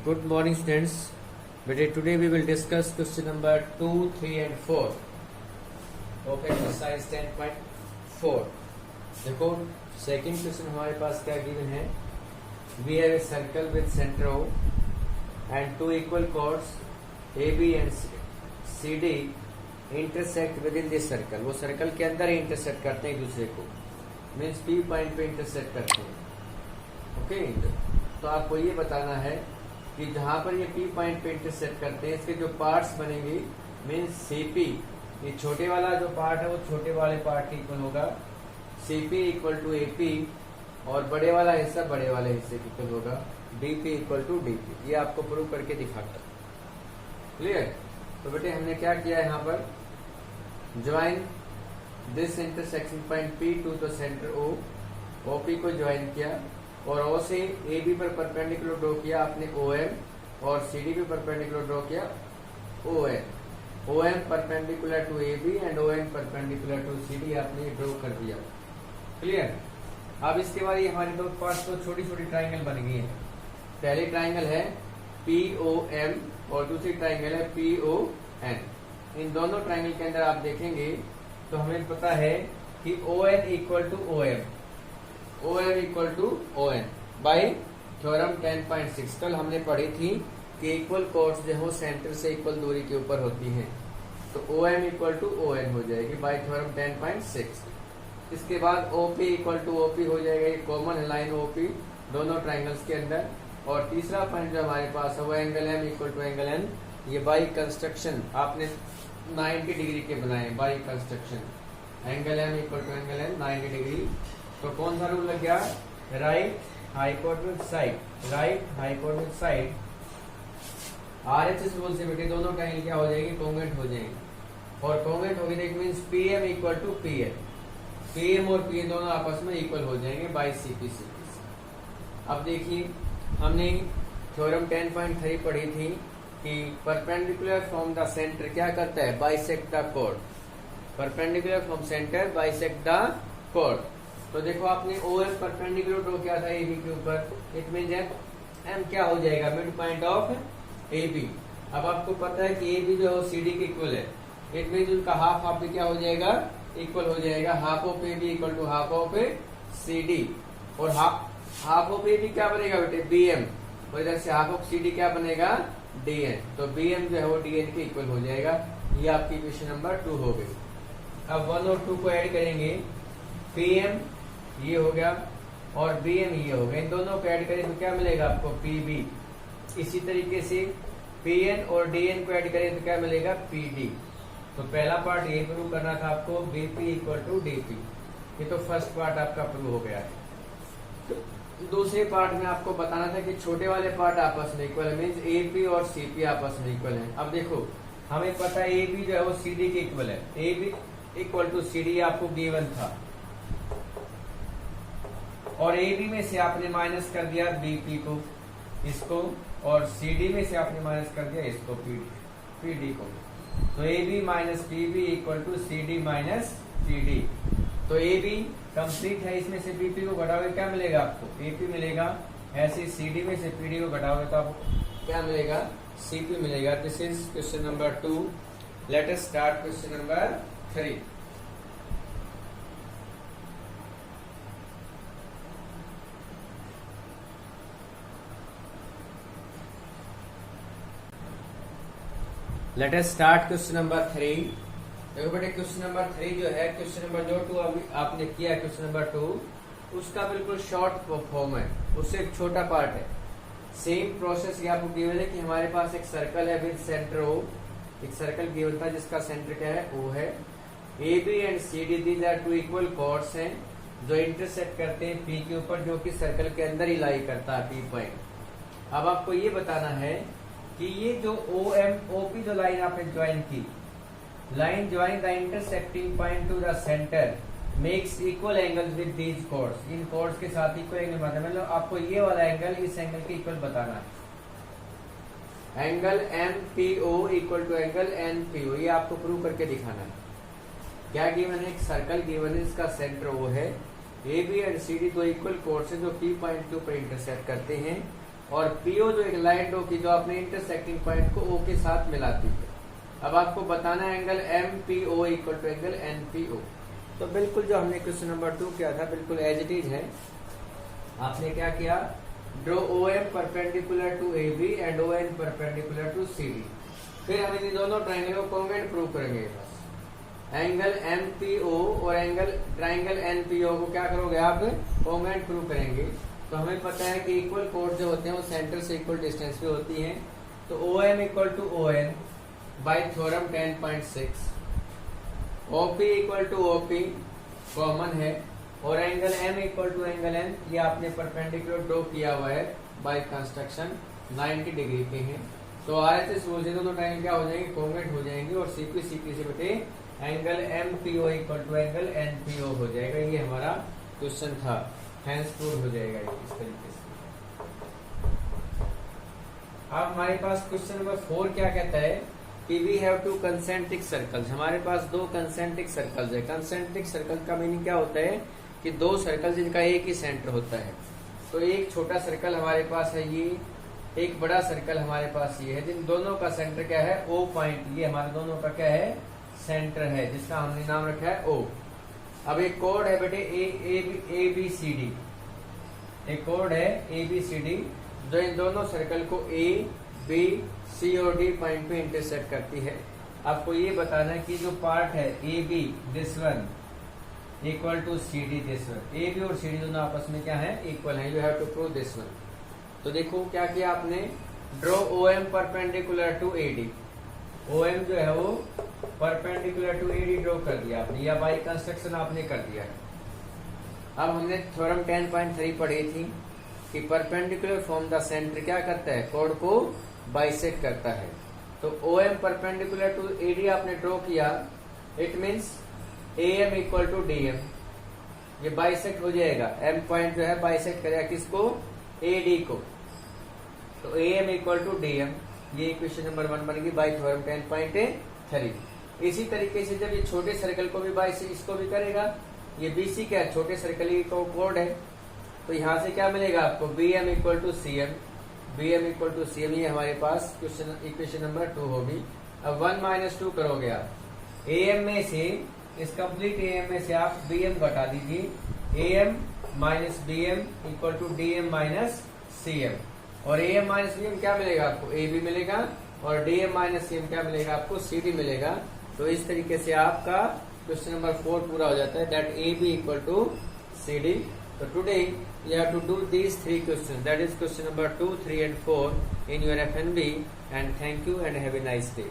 Good morning, students. But today we will discuss question number 2, 3 and 4 of exercise 10.4. देखो second question हमारे पास क्या given है. We have a circle with center O and two equal chords AB and CD intersect within this circle. वो circle के अंदर ही intersect करते हैं एक दूसरे को, मीन्स P पॉइंट पे इंटरसेक्ट करते हैं. ओके तो आपको ये बताना है कि जहां पर ये P पॉइंट पे इंटरसेक्ट करते हैं इसके जो पार्ट्स बनेंगे मीन्स CP, ये छोटे वाला जो पार्ट है वो छोटे वाले पार्ट के इक्वल होगा, CP इक्वल टू AP, और बड़े वाला हिस्सा बड़े वाले हिस्से के इक्वल होगा, DP इक्वल टू DP. ये आपको प्रूव करके दिखाता. क्लियर. तो बेटे हमने क्या किया यहाँ पर, join this intersection point P to the centre O, OP को ज्वाइन किया और O से AB पर परपेंडिकुलर ड्रॉ किया आपने OM, और CD पे परपेंडिकुलर ड्रॉ किया ON. OM perpendicular to AB and ON perpendicular to CD आपने ड्रॉ कर दिया. क्लियर. अब इसके बाद ये हमारे दो पास तो छोटी छोटी ट्राइंगल बन गई है. पहली ट्राइंगल है POM और दूसरी ट्राइंगल है PON. इन दोनों ट्राइंगल के अंदर आप देखेंगे तो हमें पता है कि ON equal to OM, OM equal to ON by theorem 10.6. कल हमने पढ़ी थी कि इक्वल कोर्स जो है सेंटर से इक्वल दूरी के ऊपर होती हैं, तो OM इक्वल टू ON हो जाएगी बाई थ्योरम 10.6. इसके बाद OP इक्वल टू OP हो जाएगा, ये कॉमन है लाइन OP दोनों ट्राइंगल्स के अंदर. और तीसरा पॉइंट जो हमारे पास है वो angle M equal to angle N. ये बाई कंस्ट्रक्शन आपने 90 डिग्री के बनाए by construction. Angle M equal to angle N 90 degree. तो कौन सा रूल लग गया, right hypotenuse side, right hypotenuse side RHS rule से बेटे दोनों ट्राइंगल क्या हो जाएगी, कॉन्ग्रुएंट हो जाएंगे. और कॉन्ग्रुएंट होगी that means PM equal to PN, PM और PN दोनों आपस में इक्वल हो जाएंगे बाई CP. अब देखिए हमने थ्योरम 10.3 पढ़ी थी कि परपेंडिकुलर फ्रॉम द सेंटर क्या करता है, bisect the chord. Perpendicular from centre bisect the chord. तो देखो आपने OM परपेंडिकुलर ड्रॉ किया था AB के ऊपर, इट मीन M क्या हो जाएगा, मिड पॉइंट ऑफ AB. अब आपको पता है कि AB जो है CD के इक्वल है, इट मीन उनका हाफ हाफ भी क्या हो जाएगा, इक्वल हो जाएगा. Half of AB equal to half of CD, और हाफ ऑफ AB क्या बनेगा बेटे, BM, और इधर से हाफ ऑफ CD क्या बनेगा, DN. तो BM जो है वो DN के इक्वल हो जाएगा. ये आपकी इक्वेशन नंबर 2 हो गई. अब 1 और 2 को ऐड करेंगे, PM ये हो गया और BM ये हो गया. इन दोनों को ऐड करें तो क्या मिलेगा आपको, PB. इसी तरीके से PN और DN को ऐड करें तो क्या मिलेगा, PD. तो पहला पार्ट ये प्रूव करना था आपको, BP इक्वल टू DP. ये तो फर्स्ट पार्ट आपका प्रूव हो गया है. दूसरे पार्ट में आपको बताना था कि छोटे वाले पार्ट आपस में इक्वल है, मीन्स AP और CP आपस में इक्वल है. अब देखो हमें पता है AB जो है वो CD के इक्वल है, AB इक्वल टू CD आपको गिवन था, और AB में से आपने माइनस कर दिया BP को, इसको, और CD में से आपने माइनस कर दिया इसको, PD को. तो AB minus PB equal to CD minus PD. तो AB कंप्लीट है, इसमें से BP को घटाओगे क्या मिलेगा आपको, AP मिलेगा. ऐसे CD में से PD को घटाओगे तो आपको क्या मिलेगा, CP मिलेगा. This is question number 2. Let us start question number 3. Let us start question number 3. देखो बेटे क्वेश्चन नंबर 3 जो है, क्वेश्चन नंबर जो 2 आपने किया है क्वेश्चन नंबर 2, उसका बिल्कुल शॉर्ट फॉर्म है, उससे एक छोटा पार्ट है. सेम प्रोसेस ये आपको गिवन है कि हमारे पास एक सर्कल है विद सेंटर O. एक सर्कल गिवन था जिसका सेंटर क्या है, O है. AB and CD these are two equal chords हैं जो इंटरसेक्ट करते हैं P के ऊपर, जो कि सर्कल के अंदर ही लाई करता है P पॉइंट. अब आपको ये बताना है कि ये जो OM OP जो लाइन आपने ज्वाइन की, line join the intersecting point to the centre makes equal angles with these chords. इन कॉर्ड्स के साथ इक्वल एंगल बनाना है, मतलब आपको ये वाला एंगल इस एंगल के इक्वल बताना है. Angle MPO equal to angle NPO, ये आपको प्रूव करके दिखाना है. क्या गिवन है, एक सर्कल गिवन है, इसका सेंटर O है, AB एंड CD दो इक्वल कॉर्ड्स हैं जो P पॉइंट के ऊपर इंटरसेक्ट करते हैं. और पीओ जो एक लाइन ड्रॉ की जो अपने इंटरसेक्टिंग पॉइंट को ओ के साथ मिलाती है। अब आपको बताना है angle M P O equal to angle N P O. तो बिल्कुल जो हमने क्वेश्चन नंबर 2 किया था बिल्कुल एज इट इज है। आपने क्या किया, draw O M perpendicular to A B and O N perpendicular to C D. फिर हम इन दोनों ट्राइंगल को कॉन्ग्रुएंट प्रूव करेंगे। बस एंगल एम पी ओ और angle triangle N P O को क्या करोगे आप, कॉन्ग्रुएंट प्रूव करेंगे। तो हमें पता है कि इक्वल कोड जो होते हैं वो सेंटर से इक्वल डिस्टेंस पे होती हैं। तो O M equal to O N by theorem 10.6, OP equal to OP common है, और angle M equal to angle N ये आपने परपेंडिकुलर ड्रॉ किया हुआ है बाय कंस्ट्रक्शन 90 डिग्री पे है। तो RHS रूल से दोनों ट्रायंगल क्या हो जाएंगे, कॉन्ग्रुएंट हो जाएंगे, और CP से बटे angle MPO equal to angle NPO हो जाएगा। ये हमारा क्वेश्चन था, हैंस प्रूव हो जाएगा ये इस तरीके से। अब हमारे पास क्वेश्चन नंबर 4 क्या कहता है कि we have two concentric circles. हमारे पास दो कंसेंट्रिक सर्कल्स है। कंसेंट्रिक सर्कल का मीनिंग क्या होता है कि दो सर्कल जिनका एक ही सेंटर होता है। तो एक छोटा सर्कल हमारे पास है ये, एक बड़ा सर्कल हमारे पास ये है, जिन दोनों का सेंटर क्या है, O पॉइंट। ये हमारे दोनों का क्या है, सेंटर है, जिसका हमने नाम रखा है O। अब एक कोड है बेटे ए बी सी डी, एक कोड है ABCD जो इन दोनों सर्कल को A, B, C और D पॉइंट पे इंटरसेक्ट करती है। आपको ये बताना है कि जो पार्ट है AB this one equal to CD this one, AB और CD दोनों आपस में क्या है, इक्वल है। You have to prove this one. तो देखो क्या किया आपने, draw OM perpendicular to AD। OM जो है वो परपेंडिकुलर टू AD ड्रॉ कर दिया आपने, या बाई कंस्ट्रक्शन आपने कर दिया है। अब हमने थ्योरम 10.3 पढ़ी थी कि परपेंडिकुलर फ्रॉम द सेंटर क्या करता है, कोड को बाइसेक्ट करता है। तो OM परपेंडिकुलर टू AD आपने ड्रॉ किया, it means AM equal to DM, ये बाइसेक्ट हो जाएगा। M पॉइंट जो है बाइसेक्ट करेगा किसको, AD को। तो AM इक्वल टू DM, ये इक्वेशन नंबर 1 बन गई बाई थ्योरम 10.3। इसी तरीके से जब ये छोटे सर्कल को भी बाइसेक्ट इसको भी करेगा, ये BC क्या है, छोटे सर्कल की कोड है। तो यहां से क्या मिलेगा आपको, BM equal to CM, BM equal to CM, ये हमारे पास क्वेश्चन इक्वेशन नंबर 2 होगी। अब 1 - 2 करोगे आप, AM में से इस कंप्लीट AM में से आप BM घटा दीजिए, AM minus BM equal to DM minus CM, और AM माइनस BM क्या मिलेगा आपको, AB मिलेगा, और DM माइनस CM क्या मिलेगा आपको, CD मिलेगा। तो इस तरीके से आपका क्वेश्चन नंबर 4 पूरा हो जाता है, that AB equal to CD। So today you have to do these 3 questions, that is question number 2, 3 and 4 in your FNB, and thank you and have a nice day.